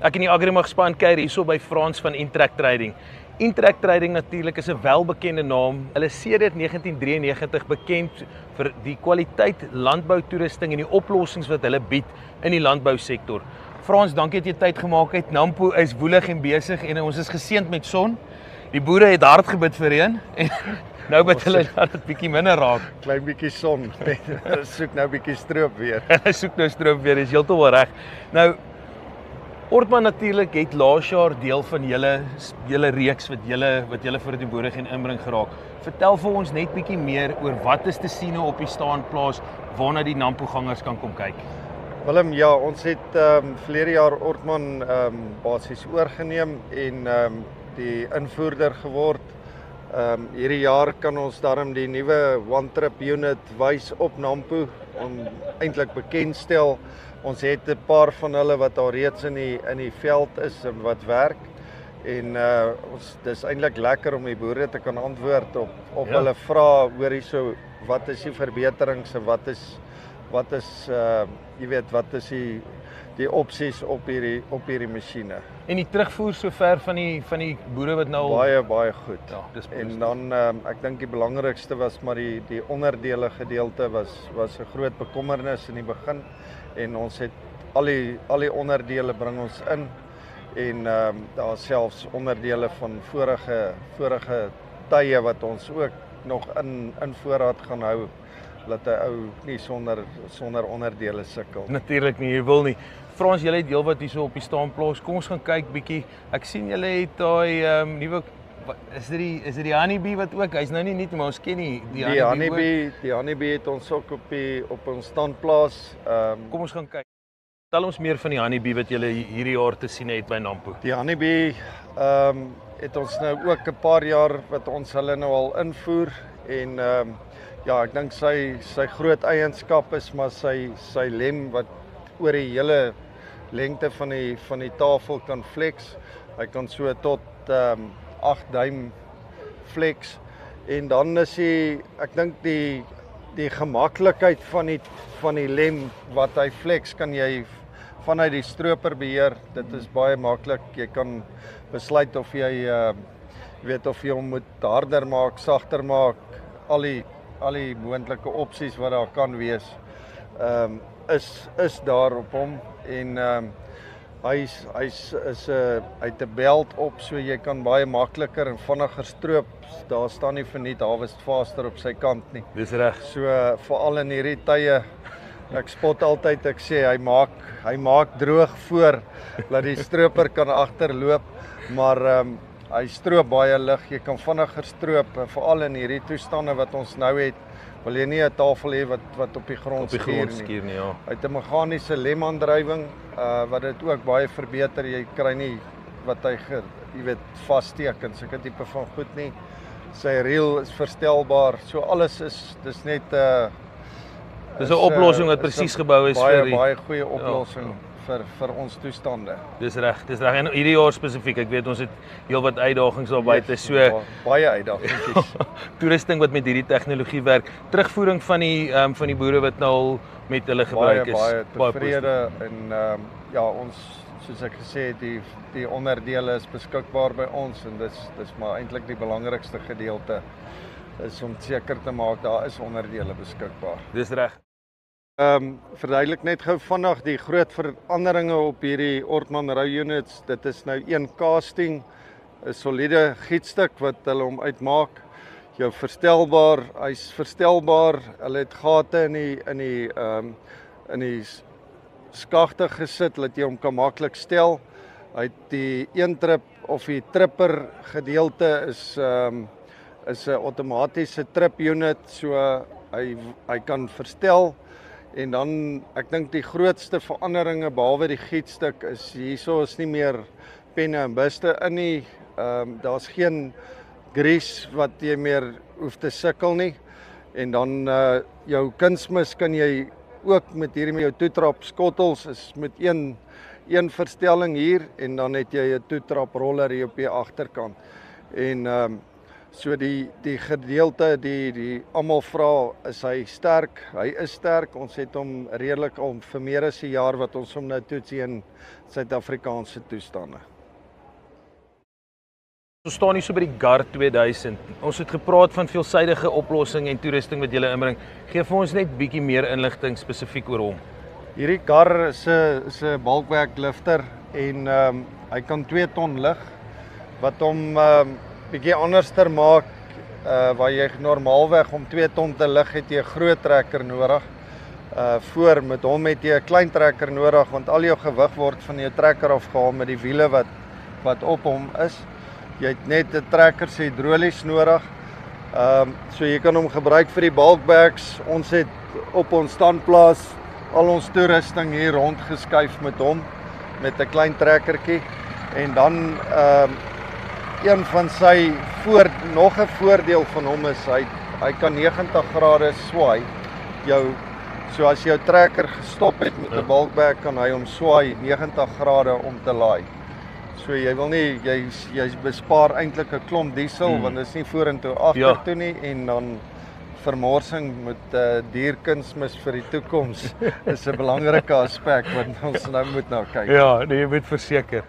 Ek en die Agrimag span kuier hierso by Frans van Intrack Trading. Intrack Trading natuurlik is 'n welbekende naam. Hulle is sedert 1993 bekend vir die kwaliteit landboutoerusting en die oplossings wat hulle bied in die landbousektor. Frans, dankie dat jy tyd gemaak het. Nampo is woelig en besig en ons is geseënd met son. Die boere het hard gebid vir reën en nou bid hulle dat dit bietjie minder raak. Klein bietjie son. Soek nou bietjie stroop weer. Soek nou stroop weer, is heeltemal reg. Nou Ortman natuurlik het laas jaar deel van julle reeks wat julle vir die boere gaan inbring geraak. Vertel vir ons net bietjie meer oor wat is te sien op die staanplaas waarna die Nampo gangers kan kom kyk. Willem, ja, ons het verlede jaar Ortman basies oorgeneem en die invoerder geword. Hierdie jaar kan ons daarom die nuwe One Trip unit wys op Nampo om eintlik bekendstel. Ons het 'n paar van hulle wat al reeds in die veld is en wat werk. En dis eintlik lekker om die boere te kan antwoord op hulle vrae hoor hierso, wat is die verbeterings en wat is jy weet, wat is die opsies op hierdie masjiene. En die terugvoer sover van die boere wat nou baie goed. Ja, dis en dan ek dink die belangrikste was maar die onderdele gedeelte was 'n groot bekommernis in die begin en ons het al die onderdele bring ons in en daar selfs onderdele van vorige tye wat ons ook nog in voorraad gaan hou, dat 'n ou nie sonder onderdele sukkel. Natuurlik nie, jy wil nie. Frans, julle het heelwat hierso op die staanplaas. Kom ons gaan kyk bietjie. Ek sien julle het daai nuwe is dit die Honeybee wat ook? Hy's nou nie nuut, maar ons ken nie die Honeybee het ons ook op ons standplaas. Kom ons gaan kyk. Tel ons meer van die Honeybee wat julle hierdie jaar te sien het by Nampo. Die Honeybee het ons nou ook 'n paar jaar wat ons hulle nou al invoer en ja, ek dink sy groot eienskap is maar sy lem wat oor die hele lengte van die tafel kan flex. Hy kan so tot 8 duim flex en dan is ek dink die gemaklikheid van die lem wat hy flex kan jy vanuit die stroper beheer. Dit is baie maklik. Jy kan besluit of jy weet of jy hom moet harder maak, sagter maak, al die moontlike opsies wat daar kan wees. Is daar op hom en hy het 'n belt op so jy kan baie makliker en vinniger stroop. Daar staan nie verniet harvest faster op sy kant nie. Dis reg. So veral in hierdie tye, ek spot altyd, ek sê hy maak droog voor dat die stroper kan agterloop, maar hy stroop baie lig. Jy kan vinniger stroop, veral in hierdie toestande wat ons nou het. Wil jy nie 'n tafel hê wat op die grond skuur nie, ja. Hy het 'n meganiese lemaandrywing wat dit ook baie verbeter. Jy kry nie wat hy jy weet vassteek en sulke tipe van goed nie. Sy reel is verstelbaar. So alles dis net dis 'n oplossing wat presies gebou is vir die baie goeie oplossing vir ons toestande. Dis reg. En hierdie jaar spesifiek, ek weet ons het heelwat uitdagings daar buite, so baie uitdagings. Toerusting wat met hierdie tegnologie werk, terugvoering van die boere wat nou al met hulle gebruik is. Baie tevrede en ja, ons soos ek gesê het, die onderdele is beskikbaar by ons en dis maar eintlik die belangrikste gedeelte is om seker te maak daar is onderdele beskikbaar. Dis reg. Verduidelik net gou vinnig die groot veranderinge op hierdie Ortman Rou units. Dit is nou een casting, 'n soliede gietstuk wat hulle hom uitmaak. Jou verstelbaar, hy's verstelbaar. Hulle het gate in die skagte gesit dat jy hom kan maklik stel. Hy het die een trip of die tripper gedeelte is 'n outomatiese trip unit, so hy kan verstel. En dan, ek dink die grootste veranderinge behalwe die gietstuk is hierso is nie meer penne en buste in nie. Daar's geen grease wat jy meer hoef te sukkel nie. En dan jou kunsmis kan jy ook met jou toetrap skottels is met een verstelling hier en dan het jy 'n toetrap roller hier op die agterkant. En So die gedeelte die almal vra, is hy sterk? Hy is sterk. Ons het hom redelik al vir meer as 'n jaar wat ons hom nou toets in Suid-Afrikaanse toestande. Ons staan hier so by die GAR 2000. Ons het gepraat van veelsidige oplossings en toerusting wat julle inbring. Gee vir ons net bietjie meer inligting spesifiek oor hom. Hierdie GAR is 'n bulkwerk lifter en hy kan 2 ton lig wat hom bietjie anderster maak. Waar jy normaalweg om 2 ton te lig het jy 'n groot trekker nodig. Voor met hom het jy 'n klein trekker nodig want al jou gewig word van jou trekker afgehaal met die wiele wat op hom is. Jy het net 'n trekker se hidrolies nodig. So jy kan hom gebruik vir die bulkbags. Ons het op ons standplaas al ons toerusting hier rond geskuif met hom met 'n klein trekkertjie en dan een van sy nog 'n voordeel van hom is hy kan 90 grade swaai. So as jou trekker gestop het met 'n bulkbag kan hy hom swaai 90 grade om te laai. So jy wil nie jy bespaar eintlik 'n klomp diesel want dit is nie vorentoe agtertoe nie en dan vermorsing met dierkunsmis vir die toekoms is 'n belangrike aspek wat ons nou moet kyk. Ja, nee, jy moet verseker.